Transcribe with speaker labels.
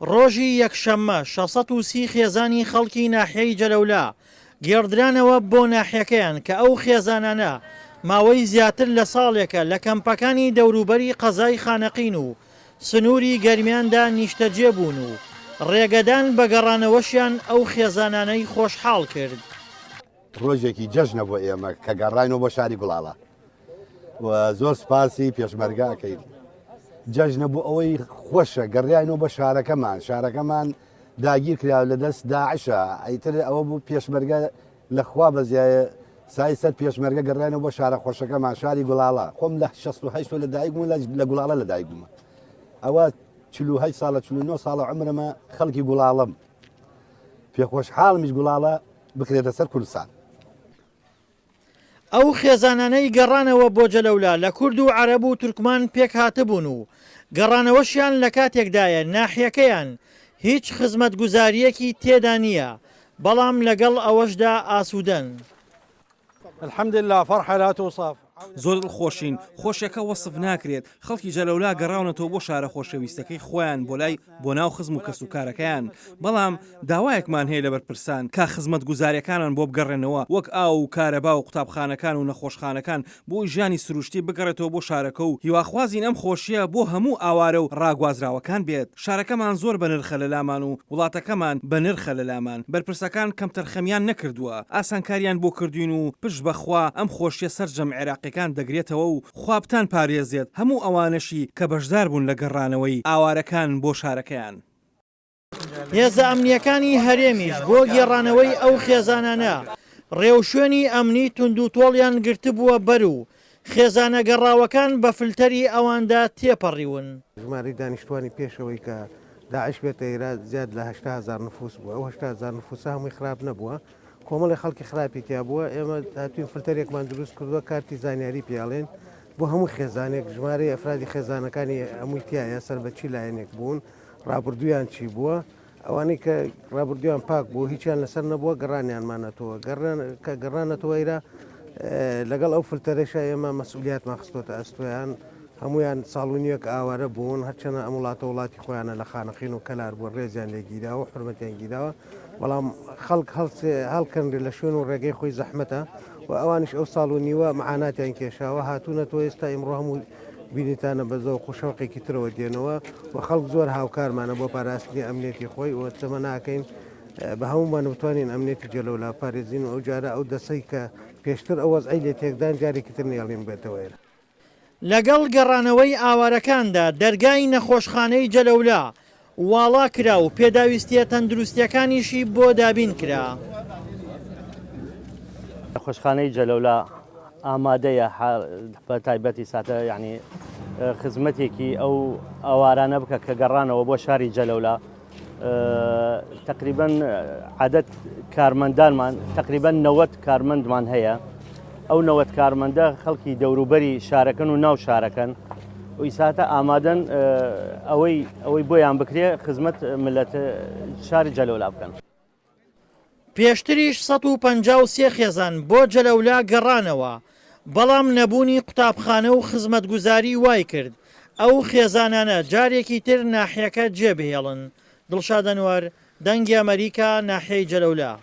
Speaker 1: ڕۆژی یەکشەممە 630 خێزانی خەڵکی ناحیەی جەلەولا گێڕدرانەوە بۆ ناحیەکەیان کە ئەو خێزانانە ماوەی زیاتر لە ساڵێکە لە کەمپەکانی دەوروبەری قەزای خانەقین و سنووری گەرمیاندا نیشتەجێ بوون و ڕێگەدان بە گەڕانەوەشیان ئەو خێزانانەی خۆشحاڵ کرد.
Speaker 2: ڕۆژێکی جەژنە بۆ ئێمە کە گەڕاینەوە بۆ شاری گوڵاڵە و زۆر سپاسی پێشمەرگاکەین. جەژنە بۆ ئەوەی خۆشە گەڕیانەوە بە شارەکەمان داگیر کراوە لە دەست داعشە ئەیتر ئەوە بوو پێشمەرگە لەخوا بەزیایە سای سەر پێشمەرگە گەڕیانەوە بۆ شارە خۆشەکەمان شاری گوڵاڵە. خۆم لە 16 لە دایک بووم لە گوڵاڵە لە دایک بوومە. ئەوە 48 ساڵە 49 ساڵە عمرمە خەڵکی گوڵاڵم پێخۆشحاڵمیش گوڵاڵە بکرێتە سەر کوردستان.
Speaker 1: ئەو خێزانانەی گەڕانەوە بۆ جەلەولا لە کورد و عەرەب و تورکمان پێک هاتبوون و گەڕانەوەشیان لە کاتێکدایە ناحیەکەیان هیچ خزمەتگوزاریەکی تێدا نییە، بەڵام لەگەڵ ئەوەشدا ئاسوودەن.
Speaker 3: الحەمدلله فەرحە لا توصاف.
Speaker 4: زۆر دڵخۆشین، خۆشیەکە وەسف ناکرێت. خەڵکی جەلەولا گەڕاونەتەوە بۆ شارە خۆشەویستەکەی خۆیان بۆ ناو خزم و کەسوکارەکەیان، بەڵام داوایەکمان هەیە لە بەرپرسان کا خزمەت گوزاریەکانان بۆ بگەڕێنەوە وەک ئاو و کارەبا و قوتابخانەکان و نەخۆشخانەکان بۆی ژیانی سروشتی بگەڕێتەوە بۆ شارەکە و هیواخوازین ئەم خۆشیە بۆ هەموو ئاوارە و ڕاگوازراوەکان بێت. شارەکەمان زۆر بە نرخە لە لامان و وڵاتەکەمان بە نرخە لە لامان. بەرپرسەکان کەم تەرخەمیان نەکردووە، ئاسانکاریان بۆ کردوین و پشت بەخوا ئەم خۆشیە سەرجەم عێراقیەکان دەگرێتەوە و خوابتان پارێزێت هەموو ئەوانەشی کە بەشدار بوون لە گەڕانەوەی ئاوارەکان بۆ شارەکەیان.
Speaker 1: هێزە ئەمنیەکانی هەرێمیش بۆ گێڕانەوەی ئەو خێزانانە ڕێوشوێنی ئەمنی توندوتۆڵیان گرتبووە بەر و خێزانە گەڕاوەکان بە فلتەری ئەواندا تێپەڕیون.
Speaker 5: ژمارەی دانیشتوانی پێشەوەی کە داعش بێتە ئێرە زیاد لە 800,000 نفوس بووە. ئەو 800,000 نفوسە هەمووی خراپ نەبووە، کۆمەڵی خەڵکی خراپێکیا بووە. ئێمە هاتوین فلتەرێکمان دروست کردووە، کارتی زانیاری پێڵێن بۆ هەموو خێزانێک. ژمارەی ئەفرادی خێزانەکانی هەمووی تایە سەر بە چی لایەنێک بوون، ڕابردویان چی بووە، ئەوانەی کە ڕابردویان پاک بوو هیچیان لەسەر نەبووە گەڕانیانمانەتەوە. کە گەڕانەتەوە ئێرە لەگەڵ ئەو فلتەرێشە ئێمە مەسئولیاتمان خستۆتە ئەستۆیان. هەمویان ساڵونیەک ئاوارە بوون، هەرچەنە ئەم وڵاتە وڵاتی خۆیانە لە خانەخین و کەلار بوو ڕێزیان لێگیراوە حرمەتیان گیراوە، بەڵام خەڵک هەڵکەندێ لە شوێن و ڕێگەی خۆی زەحمەتە و ئەوانش ئەو ساڵونیوە مەعاناتیان کێشاوە هاتوونەتەوە. ئێستا ئیمڕۆ هەموو بینیتانە بەزەوە خوشەوقێکی ترەوە دێنەوە و خەڵک زۆر هاوکارمانە بۆ پاراستنی ئەمنێتی خۆی و چەمە ناکەین بە هەمومان بتوانین ئەمنێتی جەلەولا پارێزین و ئەو جارە ئەو دەسەی کە پێشتر ئەو وەزعی لێ تێکدان جارێکی تر نێڵین بێتەوە ئێرە.
Speaker 1: لەگەڵ گەڕانەوەی ئاوارەکاندا دەرگای نەخۆشخانەی جەلەولا واڵا کرا و پێداویستیە تەندروستیەکانیشی بۆ دابین کرا.
Speaker 6: نەخۆشخانەی جەلەولا ئامادەیە بە تایبەتی ساتە یعنی خزمەتێکی ئەو ئەوارانە بکە کە گەڕانەوە بۆ شاری جەلەولا. تقریبا عادەت کارمەندانمان تقریبا 90 کارمەندمان هەیە. ئەو 90 کارمەندە خەڵکی دەوروبەری شارەکەن و ناو شارەکەن و ئیساتە ئامادەن ئەوەی بۆیان بکرێ خزمەت ملەت شاری جەلەولا بکەن.
Speaker 1: پێشتریش 153 خێزان بۆ جەلەولا گەڕانەوە، بەڵام نەبوونی قوتابخانە و خزمەتگوزاری وای کرد ئەو خێزانانە جارێکی تر ناحیەکە جێبهێڵن. دڵشاد ئەنوەر، دەنگی ئەمەریکا، ناحیەی جەلەولا.